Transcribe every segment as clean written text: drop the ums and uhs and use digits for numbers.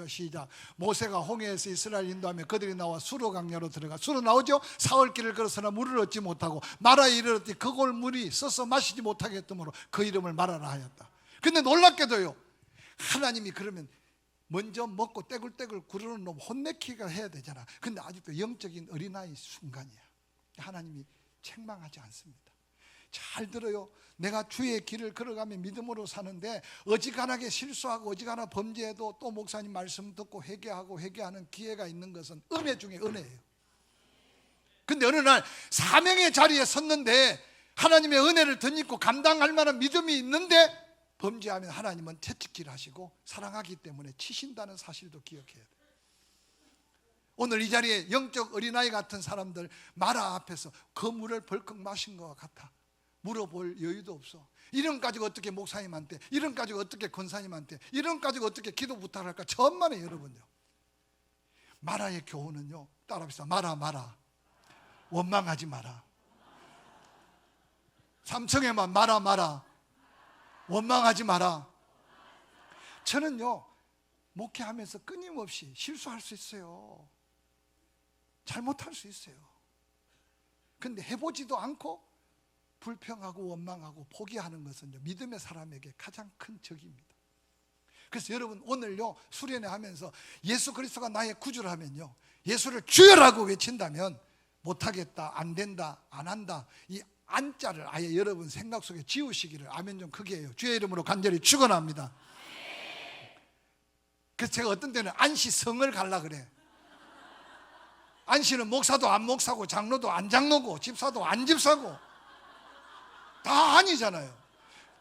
읽어보세요. 시작. 모세가 홍해에서 이스라엘 인도하며 그들이 나와 수로 강야로 들어가. 수로 나오죠. 사흘길을 걸어서나 물을 얻지 못하고 마라에 이르렀더니 그곳 물이 써서 마시지 못하게 했으므로 그 이름을 마라라 하였다. 근데 놀랍게도요, 하나님이 그러면 먼저 먹고 떼굴떼굴 구르는 놈 혼내키가 해야 되잖아. 근데 아직도 영적인 어린아이 순간이야. 하나님이 책망하지 않습니다. 잘 들어요. 내가 주의 길을 걸어가며 믿음으로 사는데 어지간하게 실수하고 어지간하게 범죄해도 또 목사님 말씀 듣고 회개하고 회개하는 기회가 있는 것은 은혜 중에 은혜예요. 근데 어느 날 사명의 자리에 섰는데 하나님의 은혜를 덧입고 감당할 만한 믿음이 있는데 범죄하면 하나님은 채찍질 하시고 사랑하기 때문에 치신다는 사실도 기억해야 돼요. 오늘 이 자리에 영적 어린아이 같은 사람들 마라 앞에서 그 물을 벌컥 마신 것 같아. 물어볼 여유도 없어. 이런 가지고 어떻게 목사님한테, 이런 가지고 어떻게 권사님한테, 이런 가지고 어떻게 기도 부탁할까? 천만에 여러분요. 마라의 교훈은요, 따라합시다. 마라. 원망하지 마라. 삼청에만 마라. 원망하지 마라. 저는요, 목회하면서 끊임없이 실수할 수 있어요. 잘못할 수 있어요. 근데 해보지도 않고 불평하고 원망하고 포기하는 것은 믿음의 사람에게 가장 큰 적입니다. 그래서 여러분 오늘요, 수련회 하면서 예수 그리스도가 나의 구주를 하면요, 예수를 주여라고 외친다면 못하겠다, 안 된다, 안 한다, 이 안자를 아예 여러분 생각 속에 지우시기를, 아멘 좀 크게 해요. 주의 이름으로 간절히 축원합니다. 그래서 제가 어떤 때는 안시성을 갈라 그래. 안시는 목사도 안 목사고 장로도 안 장로고 집사도 안 집사고 다 아니잖아요.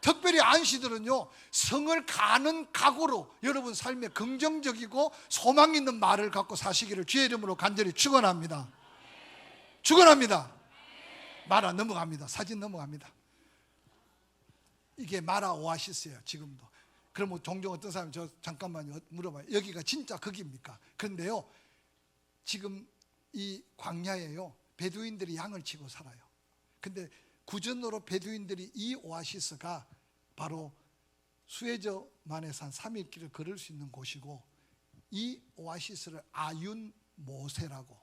특별히 안시들은요, 성을 가는 각오로 여러분 삶에 긍정적이고 소망 있는 말을 갖고 사시기를 주의 이름으로 간절히 축원합니다. 축원합니다. 마라 넘어갑니다. 사진 넘어갑니다. 이게 마라 오아시스예요. 지금도. 그러면 종종 어떤 사람이 저 잠깐만요 물어봐요. 여기가 진짜 거기입니까? 그런데요, 지금 이 광야에요, 베두인들이 양을 치고 살아요. 근데 구전으로 베두인들이 이 오아시스가 바로 수에저만에서 한 3일 길을 걸을 수 있는 곳이고, 이 오아시스를 아윤 모세라고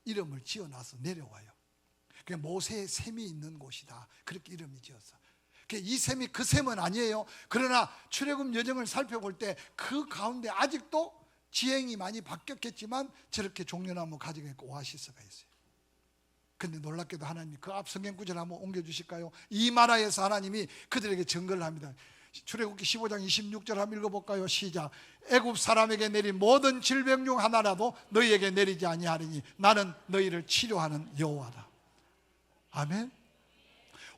이름을 지어놔서 내려와요. 그게 모세의 샘이 있는 곳이다, 그렇게 이름이 지었어. 이 샘이 그 샘은 아니에요. 그러나 출애굽 여정을 살펴볼 때 그 가운데 아직도 지형이 많이 바뀌었겠지만 저렇게 종려나무 가지가 있고 오아시스가 있어요. 근데 놀랍게도 하나님이 그 앞 성경 구절 한번 옮겨주실까요? 이 마라에서 하나님이 그들에게 증거를 합니다. 출애굽기 15장 26절 한번 읽어볼까요? 시작. 애굽 사람에게 내린 모든 질병 중 하나라도 너희에게 내리지 아니하리니 나는 너희를 치료하는 여호와다. 아멘.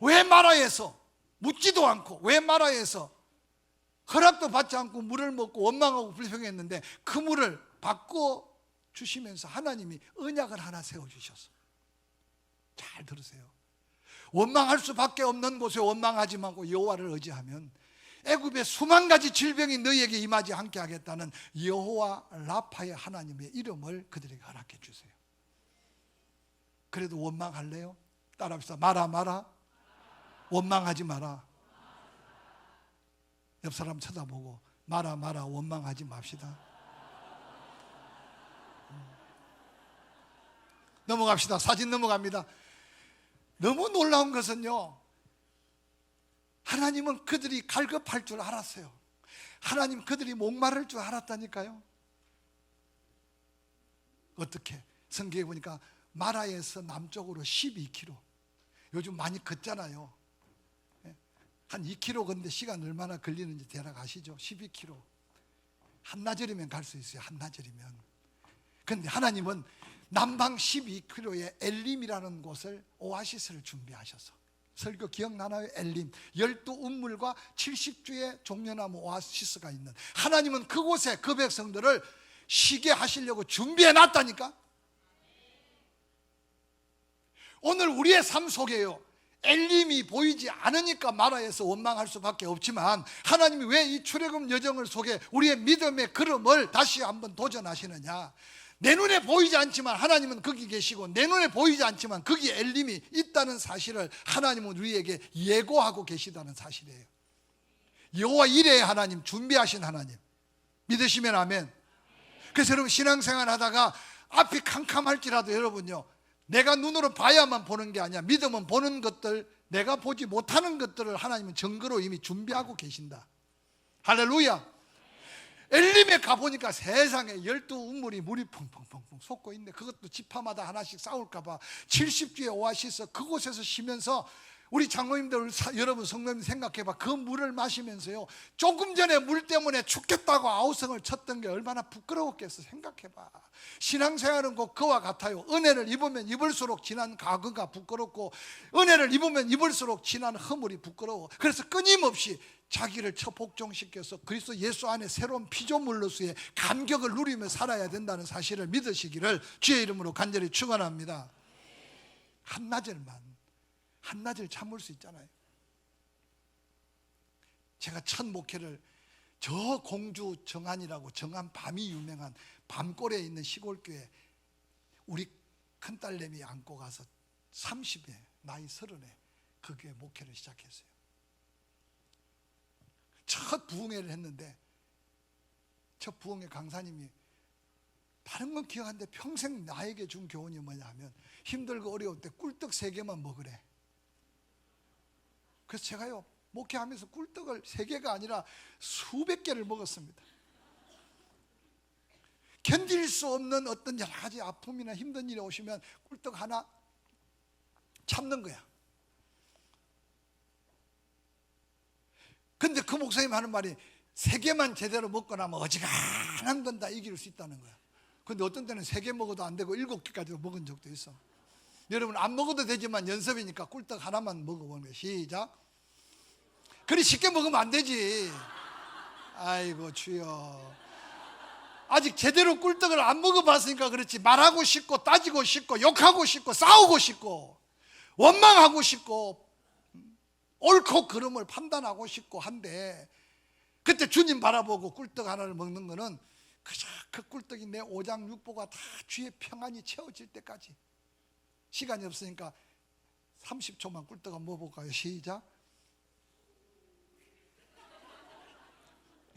왜 마라에서 묻지도 않고, 왜 마라에서 허락도 받지 않고 물을 먹고 원망하고 불평했는데 그 물을 바꿔 주시면서 하나님이 언약을 하나 세워주셨어. 잘 들으세요. 원망할 수밖에 없는 곳에 원망하지 말고 여호와를 의지하면 애굽의 수만 가지 질병이 너희에게 임하지 않게 하겠다는 여호와 라파의 하나님의 이름을 그들에게 허락해 주세요. 그래도 원망할래요? 따라합시다. 마라. 원망하지 마라. 옆 사람 쳐다보고 마라 원망하지 맙시다. 넘어갑시다. 사진 넘어갑니다. 너무 놀라운 것은요, 하나님은 그들이 갈급할 줄 알았어요. 하나님 그들이 목마를 줄 알았다니까요. 어떻게? 성경에 보니까 마라에서 남쪽으로 12km. 요즘 많이 걷잖아요. 한 2km 걷는데 시간 얼마나 걸리는지 대략 아시죠? 12km. 한나절이면 갈 수 있어요. 한나절이면. 그런데 하나님은 남방 12km의 엘림이라는 곳을 오아시스를 준비하셔서, 설교 기억나나요? 엘림 12운물과 70주의 종려나무 오아시스가 있는, 하나님은 그곳에 그 백성들을 쉬게 하시려고 준비해 놨다니까. 오늘 우리의 삶 속에요, 엘림이 보이지 않으니까 마라에서 원망할 수밖에 없지만 하나님이 왜 이 출애굽 여정을 속에 우리의 믿음의 걸음을 다시 한번 도전하시느냐. 내 눈에 보이지 않지만 하나님은 거기 계시고, 내 눈에 보이지 않지만 거기에 엘림이 있다는 사실을 하나님은 우리에게 예고하고 계시다는 사실이에요. 여호와 이레의 하나님, 준비하신 하나님. 믿으시면 아멘. 그래서 여러분 신앙생활 하다가 앞이 캄캄할지라도 여러분요, 내가 눈으로 봐야만 보는 게 아니야. 믿음은 보는 것들, 내가 보지 못하는 것들을 하나님은 증거로 이미 준비하고 계신다. 할렐루야. 엘림에 가보니까 세상에 12우물이 물이 펑펑펑펑 솟고 있네. 그것도 지파마다 하나씩 싸울까 봐 70주의 오아시스 그곳에서 쉬면서, 우리 장로님들 여러분 성도님 생각해봐. 그 물을 마시면서요, 조금 전에 물 때문에 죽겠다고 아우성을 쳤던 게 얼마나 부끄러웠겠어. 생각해봐. 신앙생활은 꼭 그와 같아요. 은혜를 입으면 입을수록 지난 과거가 부끄럽고, 은혜를 입으면 입을수록 지난 허물이 부끄러워. 그래서 끊임없이 자기를 처복종시켜서 그리스도 예수 안에 새로운 피조물로서의 감격을 누리며 살아야 된다는 사실을 믿으시기를 주의 이름으로 간절히 축원합니다. 한나절 참을 수 있잖아요. 제가 첫 목회를 저 공주 정안이라고, 정안 밤이 유명한 밤골에 있는 시골교회 우리 큰딸내미 안고 가서 30에 나이 30에 그 교회 목회를 시작했어요. 첫 부흥회를 했는데, 첫 부흥회 강사님이 다른 건 기억하는데 평생 나에게 준 교훈이 뭐냐 하면, 힘들고 어려울 때 꿀떡 3개만 먹으래. 그래서 제가요, 목회하면서 꿀떡을 3개가 아니라 수백 개를 먹었습니다. 견딜 수 없는 어떤 여러 가지 아픔이나 힘든 일이 오시면 꿀떡 하나 참는 거야. 근데 그 목사님 하는 말이, 3개만 제대로 먹고 나면 어지간한 건 다 이길 수 있다는 거야. 근데 어떤 때는 3개 먹어도 안 되고 7개까지도 먹은 적도 있어. 여러분, 안 먹어도 되지만 연습이니까 꿀떡 하나만 먹어보는 거야. 시작. 그리 쉽게 먹으면 안 되지. 아이고 주여. 아직 제대로 꿀떡을 안 먹어봤으니까 그렇지, 말하고 싶고 따지고 싶고 욕하고 싶고 싸우고 싶고 원망하고 싶고 옳고 그름을 판단하고 싶고 한데, 그때 주님 바라보고 꿀떡 하나를 먹는 거는 그저 그 꿀떡이 내 오장육부가 다 주의 평안이 채워질 때까지. 시간이 없으니까 30초만 꿀떡 한번 먹어볼까요? 시작.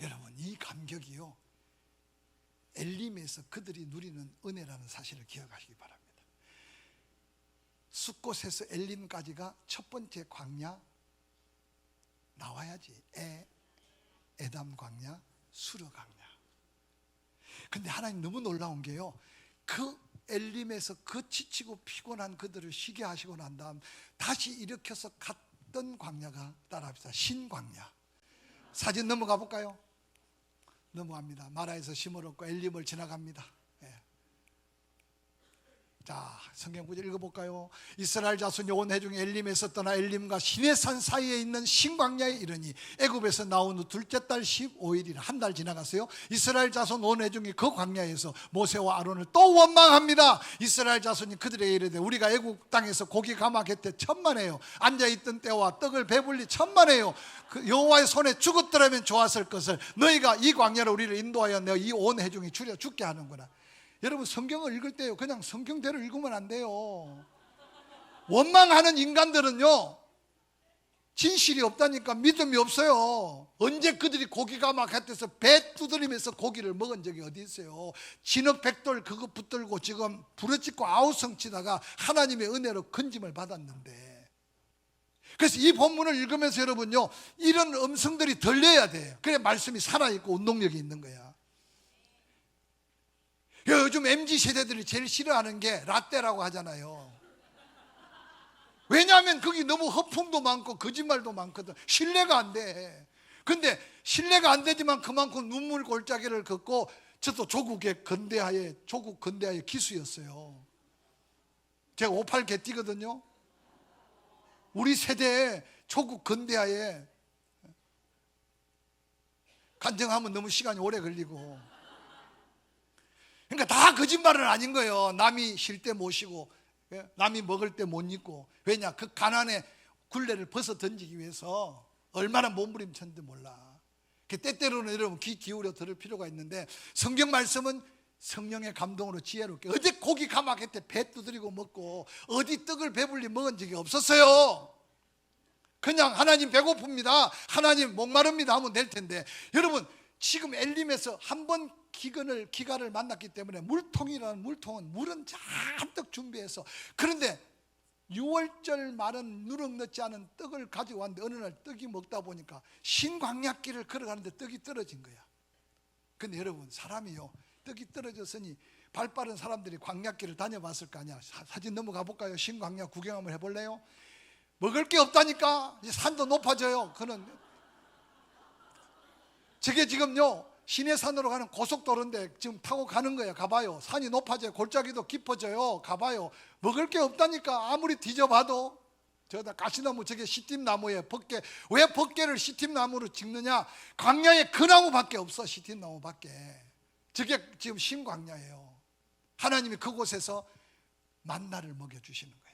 여러분, 이 감격이요, 엘림에서 그들이 누리는 은혜라는 사실을 기억하시기 바랍니다. 숫곳에서 엘림까지가 첫 번째 광야 나와야지. 에담 광야, 수르 광야. 근데 하나님 너무 놀라운 게요, 그 엘림에서 그 지치고 피곤한 그들을 쉬게 하시고 난 다음 다시 일으켜서 갔던 광야가, 따라합시다, 신광야. 사진 넘어가 볼까요? 넘어갑니다. 마라에서 심을 얻고 엘림을 지나갑니다. 자, 성경 구절 읽어볼까요? 이스라엘 자손이 온 해중에 엘림에서 떠나 엘림과 시내산 사이에 있는 신광야에 이르니 애굽에서 나온 후 둘째 달 15일이라 한 달 지나갔어요. 이스라엘 자손 온 해중이 그 광야에서 모세와 아론을 또 원망합니다. 이스라엘 자손이 그들에게 이르되, 우리가 애굽 땅에서 고기 가마곁에 천만에요 앉아있던 때와 떡을 배불리 천만에요 그 여호와의 손에 죽었더라면 좋았을 것을 너희가 이 광야로 우리를 인도하여 내 이 온 해중이 줄여 죽게 하는구나. 여러분, 성경을 읽을 때요, 그냥 성경대로 읽으면 안 돼요. 원망하는 인간들은요, 진실이 없다니까 믿음이 없어요. 언제 그들이 고기가 막 핫해서 배 두드리면서 고기를 먹은 적이 어디 있어요? 진흙 백돌 그거 붙들고 지금 부르짖고 아우성치다가 하나님의 은혜로 건짐을 받았는데, 그래서 이 본문을 읽으면서 여러분요, 이런 음성들이 들려야 돼요. 그래 말씀이 살아있고 운동력이 있는 거야. 요즘 MZ세대들이 제일 싫어하는 게 라떼라고 하잖아요. 왜냐하면 거기 너무 허풍도 많고 거짓말도 많거든. 신뢰가 안 돼. 근데 신뢰가 안 되지만 그만큼 눈물 골짜기를 걷고, 저도 조국 근대화의 기수였어요. 제가 58 개띠거든요. 우리 세대에 조국 근대화에 간증하면 너무 시간이 오래 걸리고, 그러니까 다 거짓말은 아닌 거예요. 남이 쉴 때 못 쉬고 남이 먹을 때 못 입고. 왜냐? 그 가난의 굴레를 벗어 던지기 위해서 얼마나 몸부림쳤는지 몰라. 때때로는 여러분 귀 기울여 들을 필요가 있는데, 성경 말씀은 성령의 감동으로 지혜롭게, 어제 고기 가마솥에 배 두드리고 먹고 어디 떡을 배불리 먹은 적이 없었어요. 그냥 하나님 배고픕니다, 하나님 목마릅니다 하면 될 텐데, 여러분 지금 엘림에서 한 번 기간을 만났기 때문에 물통이라는 물통은 물은 잔뜩 준비해서, 그런데 6월절 말은 누룩 넣지 않은 떡을 가지고 왔는데 어느 날 떡이 먹다 보니까 신광야길을 걸어가는데 떡이 떨어진 거야. 근데 여러분, 사람이요, 떡이 떨어졌으니 발 빠른 사람들이 광야길을 다녀봤을 거 아니야. 사진 넘어가 볼까요? 신광야 구경 한번 해볼래요? 먹을 게 없다니까. 산도 높아져요. 저게 지금요 시내산으로 가는 고속도로인데 지금 타고 가는 거예요. 가봐요. 산이 높아져요. 골짜기도 깊어져요. 가봐요. 먹을 게 없다니까. 아무리 뒤져봐도. 저다 가시나무, 저게 시팀나무에 벗개. 왜 벗개를 시팀나무로 찍느냐? 광야에 그 나무밖에 없어. 시팀나무밖에. 저게 지금 신광야예요. 하나님이 그곳에서 만나를 먹여주시는 거예요.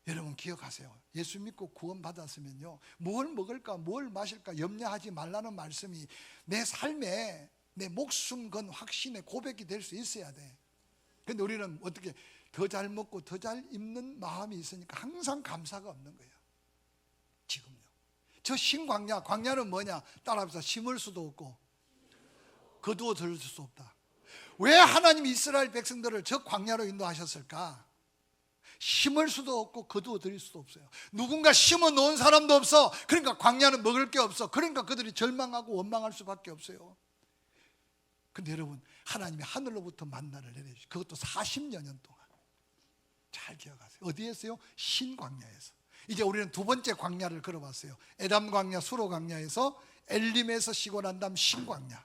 여러분 기억하세요. 예수 믿고 구원 받았으면요, 뭘 먹을까 뭘 마실까 염려하지 말라는 말씀이 내 삶에 내 목숨 건 확신의 고백이 될 수 있어야 돼. 근데 우리는 어떻게 더 잘 먹고 더 잘 입는 마음이 있으니까 항상 감사가 없는 거예요. 지금요. 저 신광야, 광야는 뭐냐? 따라합시다. 심을 수도 없고 거두어 들을 수 없다. 왜 하나님이 이스라엘 백성들을 저 광야로 인도하셨을까? 심을 수도 없고 거두어 들일 수도 없어요. 누군가 심어 놓은 사람도 없어. 그러니까 광야는 먹을 게 없어. 그러니까 그들이 절망하고 원망할 수밖에 없어요. 근데 여러분, 하나님이 하늘로부터 만나를 내려주시고, 그것도 40여년 동안. 잘 기억하세요. 어디에서요? 신광야에서. 이제 우리는 두 번째 광야를 걸어봤어요. 에담 광야, 수로 광야에서 엘림에서 쉬고 난 다음 신광야.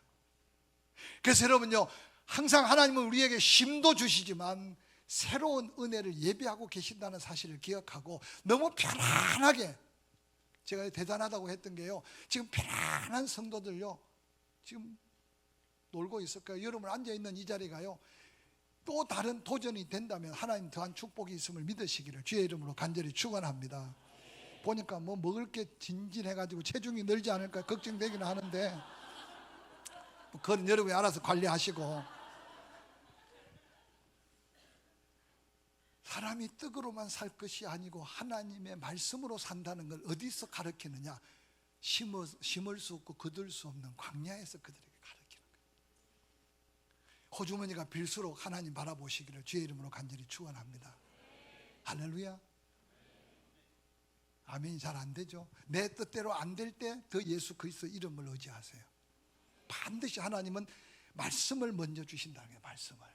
그래서 여러분요, 항상 하나님은 우리에게 쉼도 주시지만 새로운 은혜를 예비하고 계신다는 사실을 기억하고, 너무 편안하게, 제가 대단하다고 했던 게요, 지금 편안한 성도들요 지금 놀고 있을 거예요. 여러분 앉아있는 이 자리가요 또 다른 도전이 된다면 하나님 더한 축복이 있음을 믿으시기를 주의 이름으로 간절히 축원합니다. 보니까 뭐 먹을 게 진진해가지고 체중이 늘지 않을까 걱정되기는 하는데, 그건 여러분이 알아서 관리하시고, 사람이 떡으로만 살 것이 아니고 하나님의 말씀으로 산다는 걸 어디서 가르치느냐? 심을 수 없고 거둘 수 없는 광야에서 그들에게 가르치는 거예요. 호주머니가 빌수록 하나님 바라보시기를 주의 이름으로 간절히 축원합니다. 할렐루야. 아멘이 잘 안 되죠. 내 뜻대로 안 될 때 더 예수 그리스도 이름을 의지하세요. 반드시 하나님은 말씀을 먼저 주신다는 거예요. 말씀을.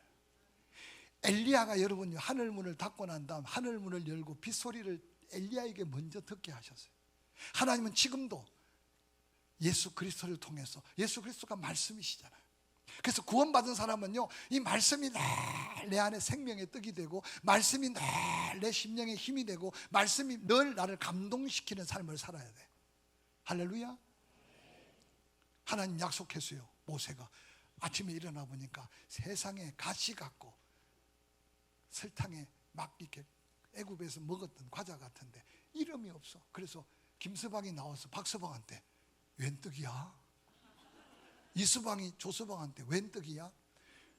엘리야가 여러분 하늘 문을 닫고 난 다음 하늘 문을 열고 빗소리를 엘리야에게 먼저 듣게 하셨어요. 하나님은 지금도 예수 그리스도를 통해서, 예수 그리스도가 말씀이시잖아요. 그래서 구원받은 사람은요, 이 말씀이 늘 내 안에 생명의 떡이 되고, 말씀이 늘 내 심령의 힘이 되고, 말씀이 늘 나를 감동시키는 삶을 살아야 돼. 할렐루야. 하나님 약속했어요. 모세가 아침에 일어나 보니까 세상에 가시 같고 설탕에 막 이렇게 애굽에서 먹었던 과자 같은데 이름이 없어. 그래서 김서방이 나와서 박서방한테 웬 떡이야? 이서방이 조서방한테 웬 떡이야?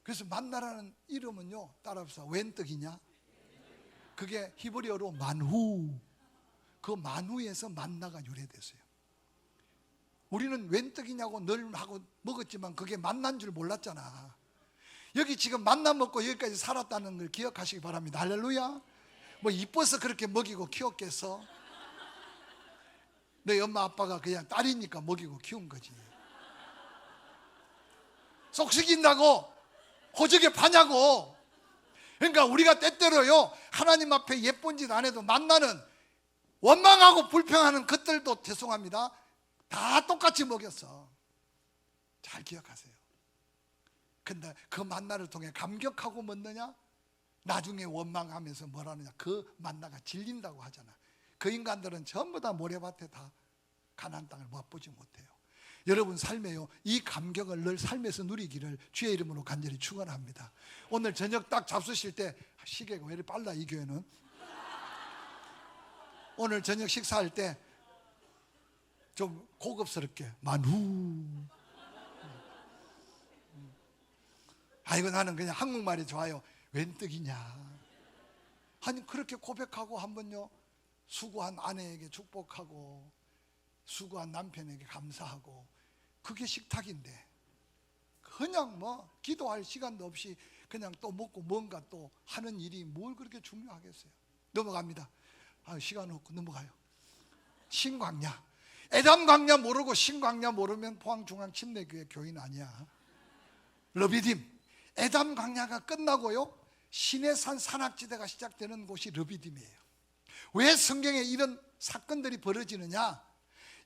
그래서 만나라는 이름은요, 따라합시다. 웬 떡이냐? 그게 히브리어로 만후. 그 만후에서 만나가 유래됐어요. 우리는 웬 떡이냐고 늘 하고 먹었지만 그게 만난 줄 몰랐잖아. 여기 지금 만나 먹고 여기까지 살았다는 걸 기억하시기 바랍니다. 할렐루야. 뭐 이뻐서 그렇게 먹이고 키웠겠어? 내 엄마 아빠가 그냥 딸이니까 먹이고 키운 거지. 속 썩인다고 호적에 파냐고. 그러니까 우리가 때때로요 하나님 앞에 예쁜 짓 안 해도 만나는 원망하고 불평하는 것들도 죄송합니다, 다 똑같이 먹였어. 잘 기억하세요. 근데 그 만나를 통해 감격하고 먹느냐? 나중에 원망하면서 뭐라느냐? 그 만나가 질린다고 하잖아. 그 인간들은 전부 다 모래밭에 다 가나안 땅을 맛보지 못해요. 여러분 삶에요, 이 감격을 늘 삶에서 누리기를 주의 이름으로 간절히 축원합니다. 오늘 저녁 딱 잡수실 때, 시계가 왜 이렇게 빨라 이 교회는? 오늘 저녁 식사할 때 좀 고급스럽게 만후. 아이고 나는 그냥 한국말이 좋아요. 웬 떡이냐? 아니 그렇게 고백하고 한번요, 수고한 아내에게 축복하고 수고한 남편에게 감사하고 그게 식탁인데 그냥 뭐 기도할 시간도 없이 그냥 또 먹고 뭔가 또 하는 일이 뭘 그렇게 중요하겠어요. 넘어갑니다. 시간 없고 넘어가요. 신광야. 에담 광야 모르고 신광야 모르면 포항중앙침례교회 교인 아니야. 르비딤. 에담 광야가 끝나고요, 시내산 산악지대가 시작되는 곳이 르비딤이에요. 왜 성경에 이런 사건들이 벌어지느냐?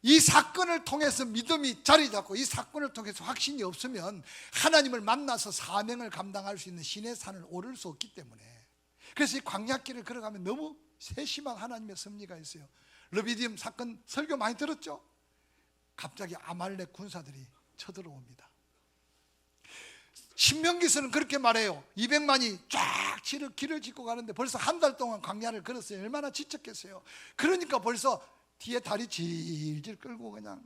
이 사건을 통해서 믿음이 자리 잡고 이 사건을 통해서 확신이 없으면 하나님을 만나서 사명을 감당할 수 있는 시내산을 오를 수 없기 때문에. 그래서 이 광야길을 걸어가면 너무 세심한 하나님의 섭리가 있어요. 르비딤 사건 설교 많이 들었죠? 갑자기 아말렉 군사들이 쳐들어옵니다. 신명기서는 그렇게 말해요. 200만이 쫙 길을 짓고 가는데 벌써 한 달 동안 광야를 걸었어요. 얼마나 지쳤겠어요. 그러니까 벌써 뒤에 다리 질질 끌고 그냥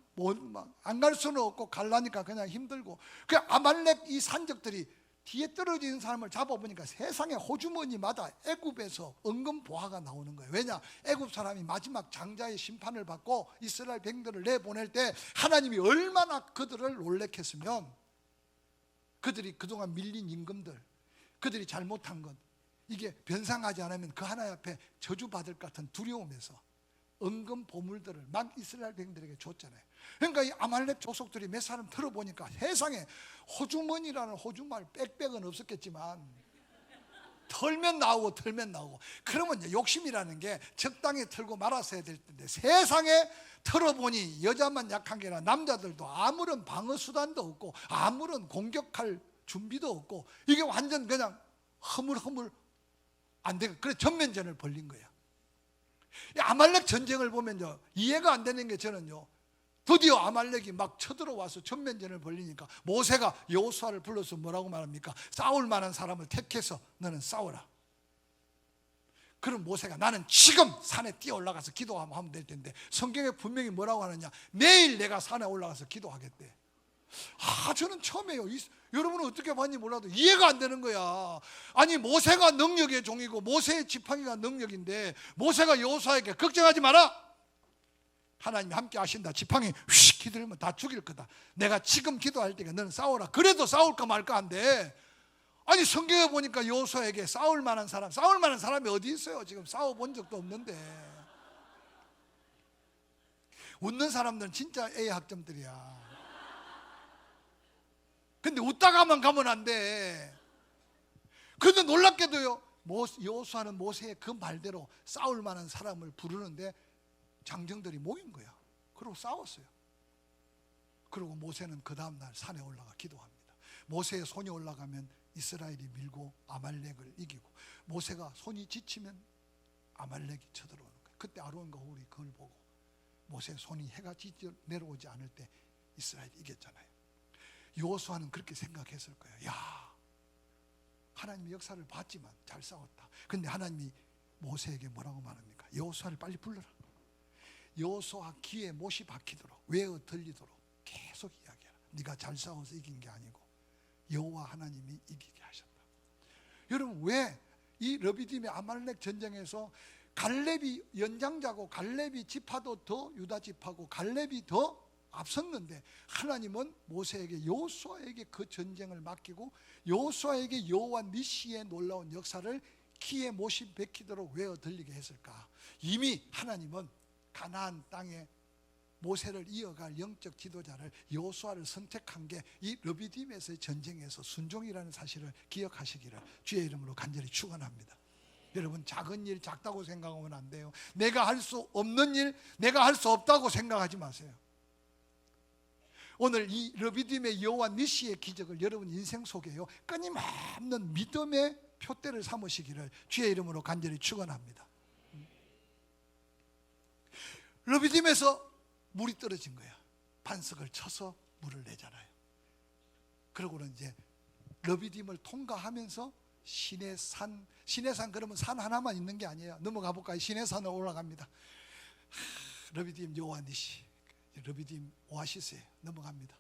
안 갈 수는 없고 가려니까 그냥 힘들고, 그 아말렉 이 산적들이 뒤에 떨어지는 사람을 잡아보니까 세상에 호주머니마다 애굽에서 은금 보화가 나오는 거예요. 왜냐? 애굽 사람이 마지막 장자의 심판을 받고 이스라엘 백성들을 내보낼 때 하나님이 얼마나 그들을 놀래켰으면, 그들이 그동안 밀린 임금들, 그들이 잘못한 것, 이게 변상하지 않으면 그 하나님 앞에 저주받을 것 같은 두려움에서 은금 보물들을 막 이스라엘 백성들에게 줬잖아요. 그러니까 이 아말렉 족속들이 몇 사람 들어보니까 세상에 호주머니라는 호주말 빽빽은 없었겠지만 털면 나오고 그러면 욕심이라는 게 적당히 털고 말았어야 될 텐데, 세상에 털어보니 여자만 약한 게 아니라 남자들도 아무런 방어 수단도 없고 아무런 공격할 준비도 없고 이게 완전 그냥 허물허물 안 되고, 그래 전면전을 벌린 거야. 이 아말렉 전쟁을 보면요, 이해가 안 되는 게, 저는요, 드디어 아말렉이 막 쳐들어와서 전면전을 벌리니까 모세가 여호수아를 불러서 뭐라고 말합니까? 싸울 만한 사람을 택해서 너는 싸워라. 그럼 모세가 나는 지금 산에 뛰어 올라가서 기도하면 될 텐데, 성경에 분명히 뭐라고 하느냐? 내일 내가 산에 올라가서 기도하겠대. 저는 처음에요, 여러분은 어떻게 봤는지 몰라도 이해가 안 되는 거야. 아니 모세가 능력의 종이고 모세의 지팡이가 능력인데 모세가 여호수아에게 걱정하지 마라, 하나님이 함께 하신다, 지팡이 휙 기들면 다 죽일 거다, 내가 지금 기도할 때가 너는 싸워라. 그래도 싸울까 말까 한데, 아니 성경에 보니까 여호수아에게 싸울 만한 사람이 어디 있어요? 지금 싸워본 적도 없는데. 웃는 사람들은 진짜 A 학점들이야. 근데 웃다가만 가면 안 돼. 그런데 놀랍게도요, 여호수아는 모세의 그 말대로 싸울 만한 사람을 부르는데 장정들이 모인 거야. 그리고 싸웠어요. 그리고 모세는 그 다음날 산에 올라가 기도합니다. 모세의 손이 올라가면 이스라엘이 밀고 아말렉을 이기고, 모세가 손이 지치면 아말렉이 쳐들어오는 거예요. 그때 아론과 홀이 그걸 보고 모세의 손이 해가 내려오지 않을 때 이스라엘이 이겼잖아요. 여호수아는 그렇게 생각했을 거예요. 야, 하나님의 역사를 봤지만 잘 싸웠다. 근데 하나님이 모세에게 뭐라고 말합니까? 여호수아를 빨리 불러라. 여호수아 귀에 못이 박히도록, 외어 들리도록 계속 이야기해라. 네가 잘 싸워서 이긴 게 아니고 여호와 하나님이 이기게 하셨다. 여러분, 왜 이 르비딤의 아말렉 전쟁에서 갈렙이 연장자고 갈렙이 지파도 더 유다 지파고 갈렙이 더 앞섰는데 하나님은 모세에게 여호수아에게 그 전쟁을 맡기고 여호수아에게 여호와 니시의 놀라운 역사를 귀에 못이 박히도록 외어 들리게 했을까? 이미 하나님은 가나안 땅에 모세를 이어갈 영적 지도자를 여호수아를 선택한 게 이 르비딤에서의 전쟁에서 순종이라는 사실을 기억하시기를 주의 이름으로 간절히 축원합니다. 여러분, 작은 일 작다고 생각하면 안 돼요. 내가 할 수 없는 일 내가 할 수 없다고 생각하지 마세요. 오늘 이 르비딤의 여호와 니시의 기적을 여러분 인생 속에요 끊임없는 믿음의 표대를 삼으시기를 주의 이름으로 간절히 축원합니다. 르비딤에서 물이 떨어진 거야. 반석을 쳐서 물을 내잖아요. 그러고는 이제 르비딤을 통과하면서 시내산 그러면 산 하나만 있는 게 아니에요. 넘어가 볼까요? 시내산을 올라갑니다. 르비딤 여호와 니시, 르비딤 오아시스에 넘어갑니다.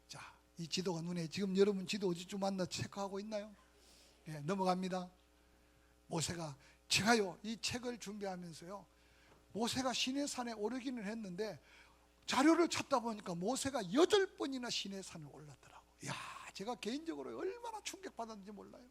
자, 이 지도가 눈에, 지금 여러분 지도 어디쯤 왔나 체크하고 있나요? 예, 넘어갑니다. 모세가, 제가요 이 책을 준비하면서요, 모세가 시내산에 오르기는 했는데 자료를 찾다 보니까 모세가 8번이나 시내산을 올랐더라고. 야, 제가 개인적으로 얼마나 충격받았는지 몰라요.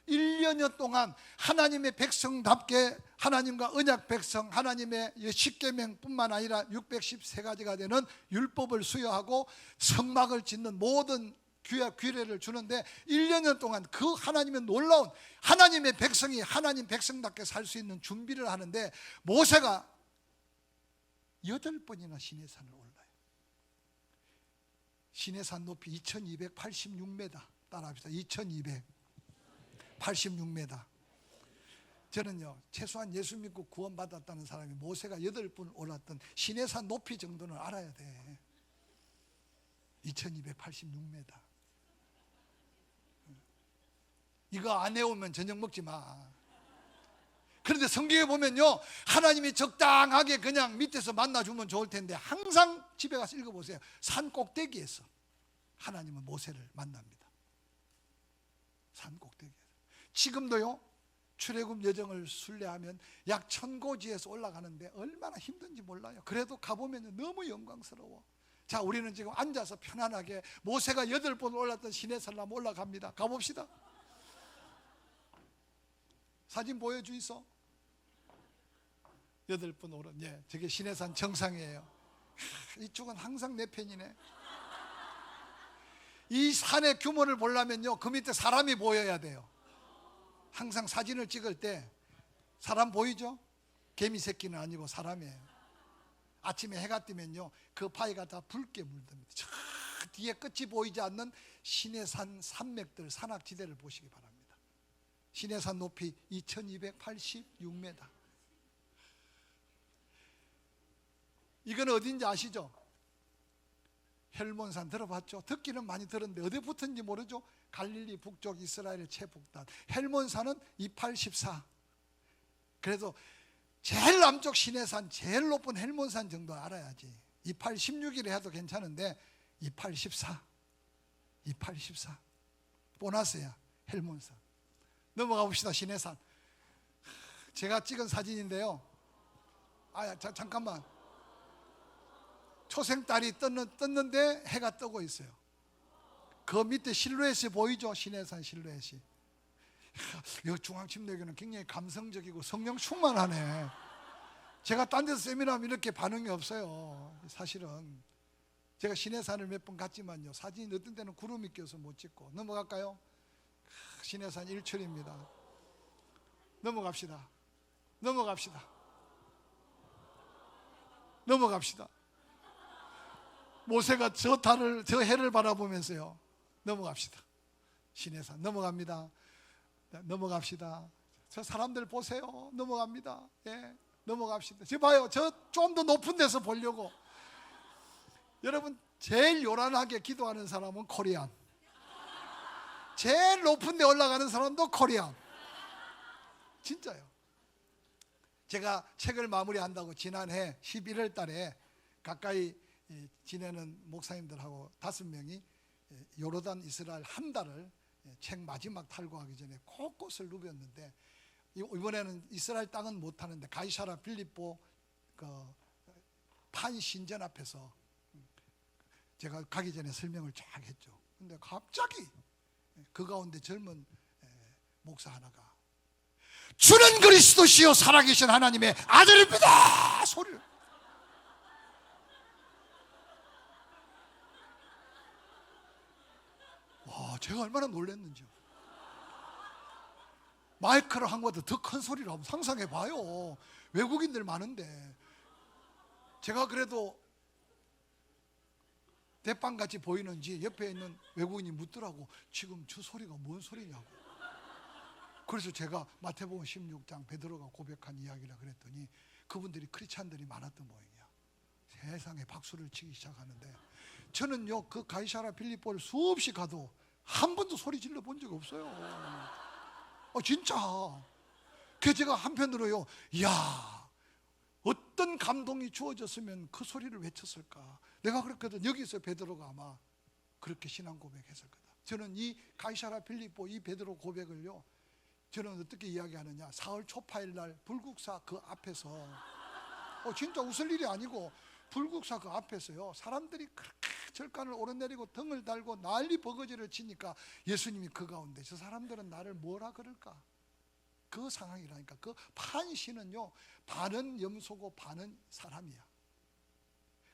1년여 동안 하나님의 백성답게 하나님과 언약 백성, 하나님의 십계명뿐만 아니라 613가지가 되는 율법을 수여하고 성막을 짓는 모든 규례를 주는데 1년 동안 그 하나님의 놀라운 하나님의 백성이 하나님 백성답게 살 수 있는 준비를 하는데 모세가 8번이나 시내산을 올라요. 시내산 높이 2286m. 따라합시다. 2286m. 저는요, 최소한 예수 믿고 구원받았다는 사람이 모세가 8번 올랐던 시내산 높이 정도는 알아야 돼. 2286m. 이거 안 해오면 저녁 먹지 마. 그런데 성경에 보면요, 하나님이 적당하게 그냥 밑에서 만나주면 좋을 텐데 항상 집에 가서 읽어보세요. 산 꼭대기에서 하나님은 모세를 만납니다. 산 꼭대기에서. 지금도요, 출애굽 여정을 순례하면 약 1000고지에서 올라가는데 얼마나 힘든지 몰라요. 그래도 가보면 너무 영광스러워. 자, 우리는 지금 앉아서 편안하게 모세가 8번 올랐던 시내산을 한번 올라갑니다. 가봅시다. 사진 보여주이소. 8번 오른, 예, 저게 시내산 정상이에요. 이쪽은 항상 내 편이네. 이 산의 규모를 보려면요, 그 밑에 사람이 보여야 돼요. 항상 사진을 찍을 때 사람 보이죠? 개미 새끼는 아니고 사람이에요. 아침에 해가 뜨면요, 그 바위가 다 붉게 물듭니다. 저 뒤에 끝이 보이지 않는 시내산 산맥들, 산악지대를 보시기 바랍니다. 시내산 높이 2286m. 이건 어딘지 아시죠? 헬몬산 들어봤죠? 듣기는 많이 들었는데 어디 붙은지 모르죠? 갈릴리 북쪽 이스라엘 최북단 헬몬산은 2814. 그래서 제일 남쪽 시내산, 제일 높은 헬몬산 정도 알아야지. 2816이라 해도 괜찮은데 2814 보너스야. 헬몬산. 넘어가 봅시다. 시내산. 제가 찍은 사진인데요. 잠깐만. 초생달이 떴는데 해가 뜨고 있어요. 그 밑에 실루엣이 보이죠? 시내산 실루엣이. 이 중앙침례교는 굉장히 감성적이고 성령 충만하네. 제가 딴 데서 세미나하면 이렇게 반응이 없어요. 사실은 제가 시내산을 몇 번 갔지만요, 사진이 어떤 때는 구름이 껴서 못 찍고. 넘어갈까요? 시내산 일출입니다. 넘어갑시다. 모세가 저 해를 바라보면서요, 넘어갑시다. 시내산 넘어갑니다. 넘어갑시다. 저 사람들 보세요. 넘어갑니다. 예, 넘어갑시다. 저 봐요. 저 좀 더 높은 데서 보려고. 여러분, 제일 요란하게 기도하는 사람은 코리안. 제일 높은 데 올라가는 사람도 코리안. 진짜요. 제가 책을 마무리한다고 지난해 11월 달에 가까이 지내는 목사님들하고 5명이 요르단 이스라엘 한 달을 책 마지막 탈고하기 전에 곳곳을 누볐는데, 이번에는 이스라엘 땅은 못하는데 가이사라 빌립보 판 신전 앞에서 제가 가기 전에 설명을 쫙 했죠. 근데 갑자기 그 가운데 젊은 목사 하나가 주는 그리스도시요 살아계신 하나님의 아들입니다 소리를. 와, 제가 얼마나 놀랐는지요. 마이크를 한 것보다 더 큰 소리를 한번 상상해 봐요. 외국인들 많은데. 제가 그래도 대빵같이 보이는지 옆에 있는 외국인이 묻더라고. 지금 저 소리가 뭔 소리냐고. 그래서 제가 마태복음 16장 베드로가 고백한 이야기라 그랬더니 그분들이 크리스찬들이 많았던 모양이야. 세상에 박수를 치기 시작하는데, 저는요 그 가이사라 빌립보를 수없이 가도 한 번도 소리 질러 본 적이 없어요. 진짜. 그래서 제가 한편으로요, 이야, 어떤 감동이 주어졌으면 그 소리를 외쳤을까. 내가 그랬거든. 여기서 베드로가 아마 그렇게 신앙 고백했을 거다. 저는 이 가이사라 빌립보 이 베드로 고백을요, 저는 어떻게 이야기하느냐, 사흘 초파일 날 불국사 그 앞에서 진짜 웃을 일이 아니고 불국사 그 앞에서요, 사람들이 그렇게 절간을 오르내리고 등을 달고 난리 버거지를 치니까 예수님이 그 가운데 저 사람들은 나를 뭐라 그럴까? 그 상황이라니까. 그 판신은요, 반은 염소고 반은 사람이야.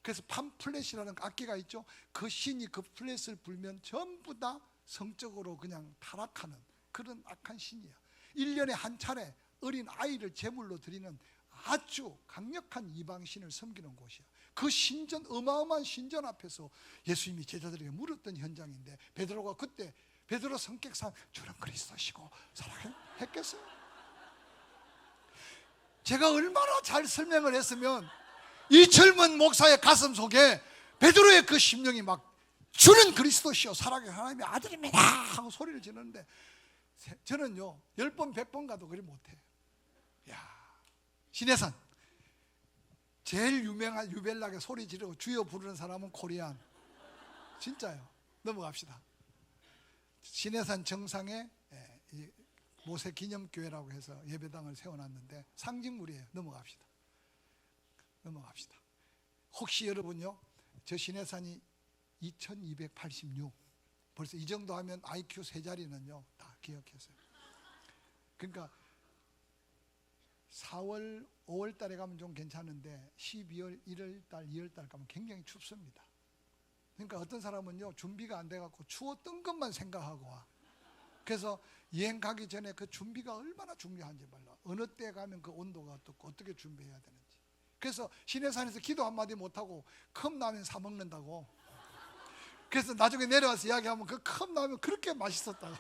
그래서 팜플렛이라는 악기가 있죠. 그 신이 그 플랫을 불면 전부 다 성적으로 그냥 타락하는 그런 악한 신이야. 1년에 한 차례 어린 아이를 제물로 드리는 아주 강력한 이방신을 섬기는 곳이야. 그 신전, 어마어마한 신전 앞에서 예수님이 제자들에게 물었던 현장인데, 베드로가 그때 베드로 성격상 주는 그리스도시고 사랑했겠어요? 제가 얼마나 잘 설명을 했으면 이 젊은 목사의 가슴 속에 베드로의 그 심령이 막 주는 그리스도시요 사랑의 하나님의 아들입니다 하고 소리를 지르는데, 저는요 10번 100번 가도 그리 못해. 야, 신해산 제일 유명한 유벨나게 소리 지르고 주여 부르는 사람은 코리안. 진짜요. 넘어갑시다. 신해산 정상에 모세 기념교회라고 해서 예배당을 세워놨는데 상징물이에요. 넘어갑시다. 혹시 여러분요, 저 신해산이 2286, 벌써 이 정도 하면 IQ 세 자리는요 다 기억했어요. 그러니까 4월 5월 달에 가면 좀 괜찮은데 12월 1월 달 2월 달 가면 굉장히 춥습니다. 그러니까 어떤 사람은요 준비가 안 돼갖고 추웠던 것만 생각하고 와. 그래서 여행 가기 전에 그 준비가 얼마나 중요한지 몰라. 어느 때 가면 그 온도가 어떻고 어떻게 준비해야 되는지. 그래서 신해산에서 기도 한마디 못하고 컵라면 사 먹는다고. 그래서 나중에 내려와서 이야기하면 그 컵라면 그렇게 맛있었다고.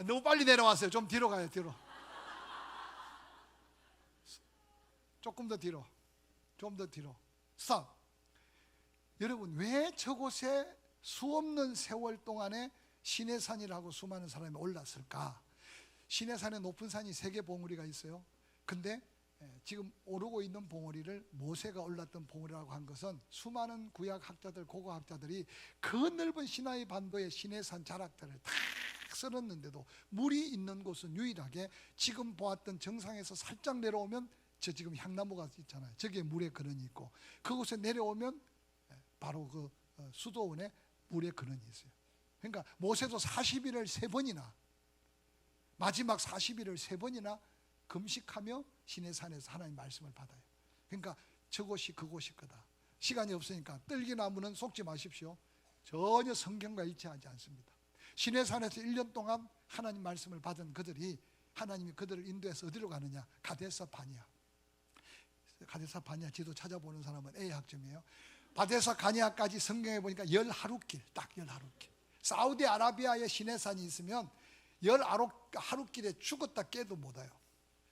너무 빨리 내려왔어요. 좀 뒤로 가요. 뒤로. 조금 더 뒤로. 좀 더 뒤로. 스탑. 여러분, 왜 저곳에 수없는 세월 동안에 신해산이라고 수많은 사람이 올랐을까? 신해산에 높은 산이 3개 봉우리가 있어요. 근데 지금 오르고 있는 봉우리를 모세가 올랐던 봉우리라고 한 것은 수많은 구약학자들, 고고학자들이 그 넓은 시나이 반도의 신해산 자락들을 다 쓸었는데도 물이 있는 곳은 유일하게 지금 보았던 정상에서 살짝 내려오면 저 지금 향나무가 있잖아요. 저기에 물의 근원이 있고, 그곳에 내려오면 바로 그 수도원에 물의 근원이 있어요. 그러니까 모세도 40일을 3번이나, 마지막 40일을 3번이나 금식하며 시내산에서 하나님 말씀을 받아요. 그러니까 저곳이 그곳이 거다. 시간이 없으니까 떨기나무는 속지 마십시오. 전혀 성경과 일치하지 않습니다. 시내산에서 1년 동안 하나님 말씀을 받은 그들이, 하나님이 그들을 인도해서 어디로 가느냐? 가데사 바니아. 가데사 바니아 지도 찾아보는 사람은 A 학점이에요. 바데사 가니아까지 성경에 보니까 10하루길, 딱 10하루길. 사우디아라비아에 시내산이 있으면 10하루길에 죽었다 깨도 못 와요.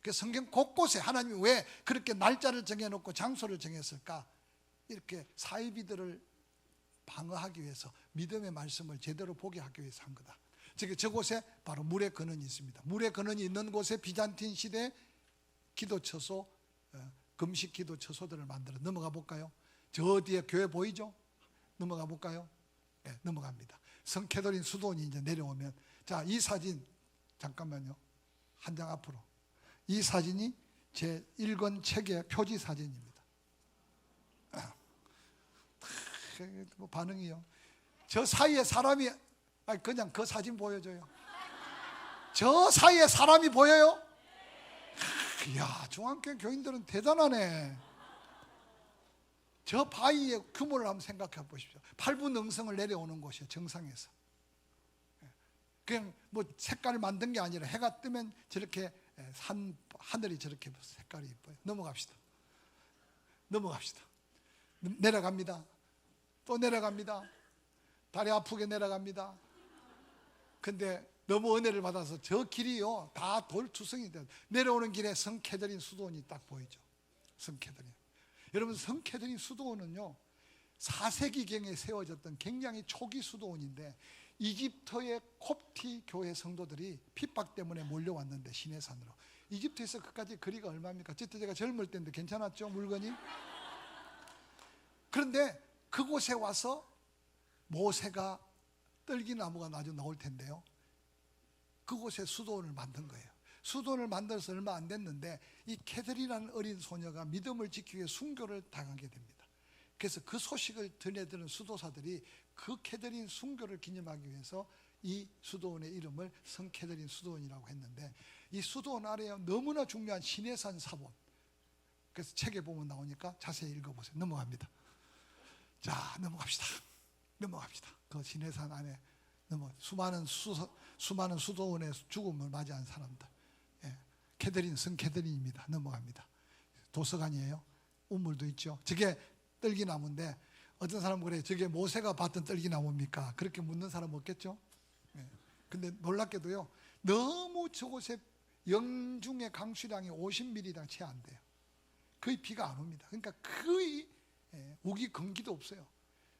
그래서 성경 곳곳에 하나님이 왜 그렇게 날짜를 정해놓고 장소를 정했을까? 이렇게 사이비들을 방어하기 위해서, 믿음의 말씀을 제대로 보게 하기 위해서 한 거다. 저곳에 바로 물의 근원이 있습니다. 물의 근원이 있는 곳에 비잔틴 시대 기도처소, 금식 기도처소들을 만들어. 넘어가 볼까요? 저 뒤에 교회 보이죠? 넘어가 볼까요? 네, 넘어갑니다. 성캐더린 수도원이 이제 내려오면, 자, 이 사진 잠깐만요. 한 장 앞으로. 이 사진이 제 1권 책의 표지 사진입니다. 뭐 반응이요. 저 사이에 사람이, 그냥 그 사진 보여줘요. 저 사이에 사람이 보여요? 이야, 중앙교회 교인들은 대단하네. 저 바위의 규모를 한번 생각해 보십시오. 8분 능성을 내려오는 곳이에요. 정상에서. 그냥 뭐 색깔을 만든 게 아니라 해가 뜨면 저렇게 하늘이 저렇게 색깔이 예뻐요. 넘어갑시다. 내려갑니다. 또 내려갑니다. 다리 아프게 내려갑니다. 근데 너무 은혜를 받아서 저 길이요 다 돌투성이 돼요. 내려오는 길에 성캐더린 수도원이 딱 보이죠. 성캐더린. 여러분, 성캐더린 수도원은요 4세기경에 세워졌던 굉장히 초기 수도원인데, 이집트의 콥티 교회 성도들이 핍박 때문에 몰려왔는데 시내산으로. 이집트에서 그까지 거리가 얼마입니까? 그때 제가 젊을 때인데 괜찮았죠, 물건이? 그런데 그곳에 와서 모세가 떨기나무가 나중에 나올 텐데요, 그곳에 수도원을 만든 거예요. 수도원을 만들어서 얼마 안 됐는데 이 캐들이라는 어린 소녀가 믿음을 지키기 위해 순교를 당하게 됩니다. 그래서 그 소식을 전해드는 수도사들이 그 캐들인 순교를 기념하기 위해서 이 수도원의 이름을 성캐들인 수도원이라고 했는데, 이 수도원 아래에 너무나 중요한 시내산 사본, 그래서 책에 보면 나오니까 자세히 읽어보세요. 넘어갑니다. 자, 넘어갑시다. 그 시내산 안에 수많은 수도원의 죽음을 맞이한 사람들, 캐들인 성캐들인입니다. 넘어갑니다. 도서관이에요. 우물도 있죠. 저게 떨기나무인데 어떤 사람은 그래요. 저게 모세가 봤던 떨기나무입니까? 그렇게 묻는 사람 없겠죠. 근데 놀랍게도요, 너무 저곳에 영중의 강수량이 50mm당 채 안 돼요. 거의 비가 안 옵니다. 그러니까 거의 우기 건기도 없어요.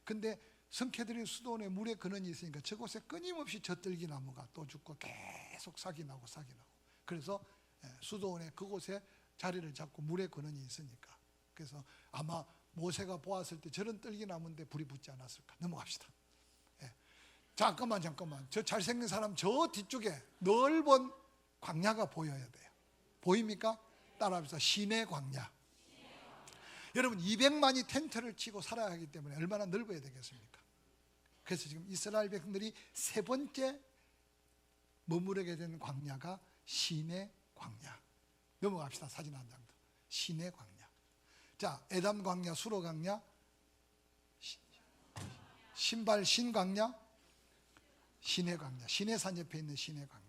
근데 성캐들인 수도원에 물의 근원이 있으니까 저곳에 끊임없이 젖들기나무가 또 죽고 계속 싹이 나고. 그래서 수도원에 그곳에 자리를 잡고 물의 근원이 있으니까. 그래서 아마 모세가 보았을 때 저런 떨기나무인데 불이 붙지 않았을까. 넘어갑시다. 잠깐만. 저 잘생긴 사람 저 뒤쪽에 넓은 광야가 보여야 돼요. 보입니까? 따라합시다. 시내 광야. 여러분, 200만이 텐트를 치고 살아야 하기 때문에 얼마나 넓어야 되겠습니까? 그래서 지금 이스라엘 백성들이 세 번째 머무르게 된 광야가 시내 광야. 넘어갑시다. 사진 한 장 더. 시내 광야. 자, 에담 광야, 수로 광야, 신발 신 광야, 시내 광야. 시내산 옆에 있는 시내 광야.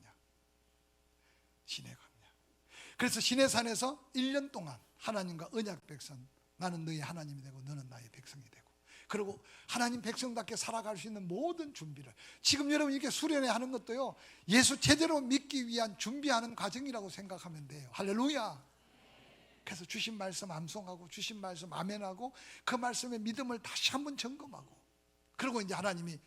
그래서 시내산에서 1년 동안 하나님과 언약 백성, 나는 너희 하나님이 되고 너는 나의 백성이 되고, 그리고 하나님 백성답게 살아갈 수 있는 모든 준비를, 지금 여러분 이렇게 수련회 하는 것도요, 예수 제대로 믿기 위한 준비하는 과정이라고 생각하면 돼요. 할렐루야. 그래서 주신 말씀 암송하고, 주신 말씀 아멘하고, 그 말씀의 믿음을 다시 한번 점검하고, 그리고 이제 하나님이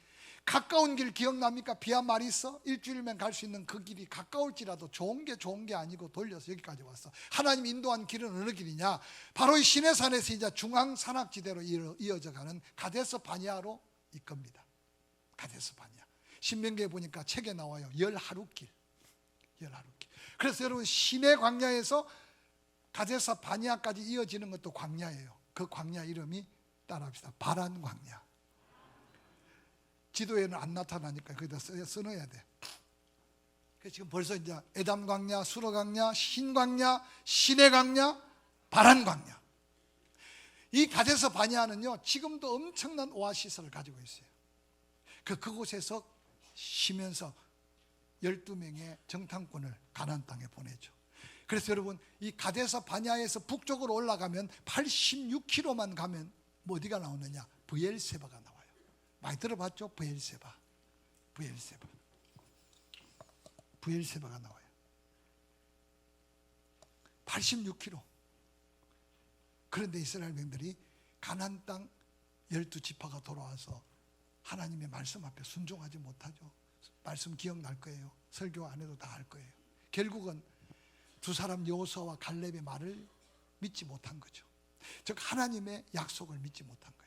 가까운 길 기억납니까? 비아 마리서 일주일면 갈 수 있는 그 길이 가까울지라도 좋은 게 아니고 돌려서 여기까지 왔어. 하나님 인도한 길은 어느 길이냐? 바로 이 시내산에서 이제 중앙 산악지대로 이어져 가는 가데스 바니아로 이겁니다. 가데스 바니아. 신명기에 보니까 책에 나와요. 10하루길. 그래서 여러분, 시내 광야에서 가데스 바니아까지 이어지는 것도 광야예요. 그 광야 이름이 따라합시다. 바란 광야. 지도에는 안 나타나니까 거기다 써넣어야 돼. 그래서 지금 벌써 이제 에담 광야, 수로 광야, 신 광야, 시내 광야, 바란 광야. 이 가데스 바니아는요, 지금도 엄청난 오아시스를 가지고 있어요. 그곳에서 쉬면서 12명의 정탐꾼을 가나안 땅에 보내죠. 그래서 여러분, 이 가데스 바니아에서 북쪽으로 올라가면 86km만 가면 뭐 어디가 나오느냐? 브엘세바가 나와요. 많이 들어봤죠? 브엘세바가 나와요. 86km. 그런데 이스라엘 백성들이 가나안 땅 12지파가 돌아와서 하나님의 말씀 앞에 순종하지 못하죠. 말씀 기억날 거예요. 설교 안 해도 다 알 거예요. 결국은 두 사람 여호수아와 갈렙의 말을 믿지 못한 거죠. 즉 하나님의 약속을 믿지 못한 거예요.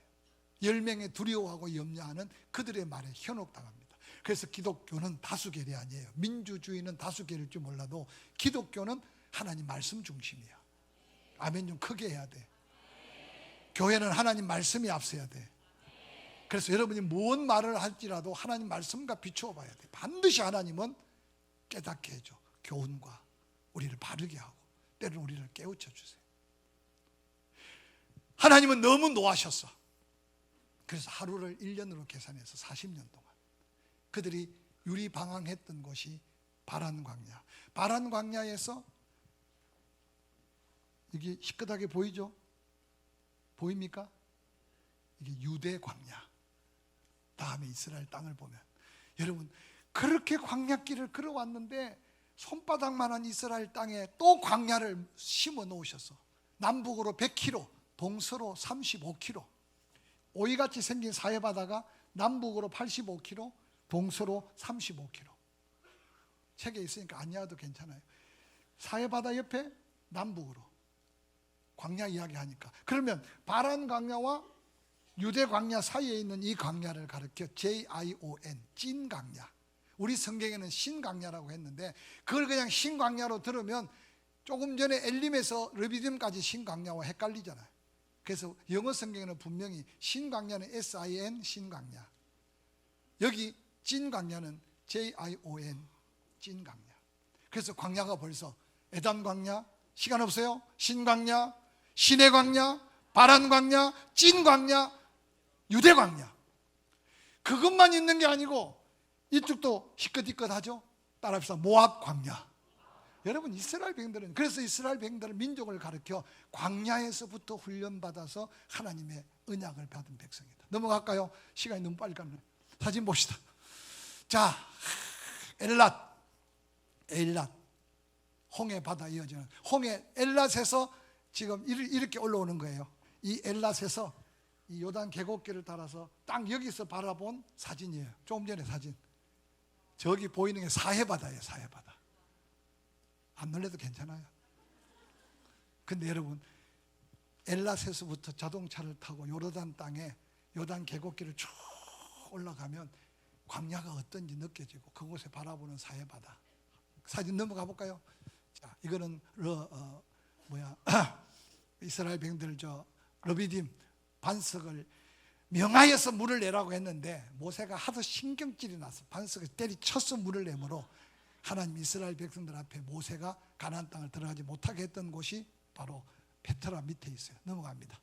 10명의 두려워하고 염려하는 그들의 말에 현혹당합니다. 그래서 기독교는 다수결이 아니에요. 민주주의는 다수결일 줄 몰라도 기독교는 하나님 말씀 중심이야. 아멘 좀 크게 해야 돼. 교회는 하나님 말씀이 앞서야 돼. 그래서 여러분이 뭔 말을 할지라도 하나님 말씀과 비추어 봐야 돼. 반드시 하나님은 깨닫게 해줘. 교훈과 우리를 바르게 하고 때로는 우리를 깨우쳐 주세요. 하나님은 너무 노하셨어. 그래서 하루를 1년으로 계산해서 40년 동안 그들이 유리방황했던 곳이 바란 광야. 바란 광야에서 이게 희끗하게 보이죠? 보입니까? 이게 유대 광야. 다음에 이스라엘 땅을 보면 여러분, 그렇게 광야길을 걸어왔는데 손바닥만한 이스라엘 땅에 또 광야를 심어 놓으셨어. 남북으로 100km, 동서로 35km. 오이같이 생긴 사해바다가 남북으로 85km, 동서로 35km. 책에 있으니까 안 야도 괜찮아요. 사해바다 옆에 남북으로 광야 이야기하니까. 그러면 바란 광야와 유대 광야 사이에 있는 이 광야를 가리켜 JION, 찐 광야. 우리 성경에는 신광야라고 했는데 그걸 그냥 신광야로 들으면 조금 전에 엘림에서 르비딤까지 신광야와 헷갈리잖아요. 그래서 영어 성경에는 분명히 신광야는 S-I-N 신광야, 여기 찐광야는 J-I-O-N 찐광야. 그래서 광야가 벌써 에단 광야, 시간 없어요, 신광야, 신의 광야, 바란 광야, 찐 광야, 유대 광야. 그것만 있는 게 아니고 이쪽도 희끗희끗하죠. 따라합시다. 모압 광야. 여러분, 이스라엘 백성들은, 그래서 이스라엘 백성들은 민족을 가르쳐 광야에서부터 훈련받아서 하나님의 언약을 받은 백성이다. 넘어갈까요? 시간이 너무 빨리 가네. 사진 봅시다. 자, 엘랏 홍해 바다 이어지는 홍해 엘랏에서 지금 이렇게 올라오는 거예요. 이 엘랏에서 이 요단 계곡길을 따라서 딱 여기서 바라본 사진이에요. 조금 전에 사진. 저기 보이는 게 사해바다예요. 사해바다. 안 놀래도 괜찮아요. 근데 여러분, 엘랏에서부터 자동차를 타고 요르단 땅에 요단 계곡길을 쭉 올라가면 광야가 어떤지 느껴지고 그곳에 바라보는 사해바다. 사진 넘어가 볼까요? 자, 이거는 이스라엘 백성들 르비딤 반석을 명하여서 물을 내라고 했는데 모세가 하도 신경질이 나서 반석을 때리쳐서 물을 내므로 하나님 이스라엘 백성들 앞에 모세가 가나안 땅을 들어가지 못하게 했던 곳이 바로 베트라 밑에 있어요. 넘어갑니다.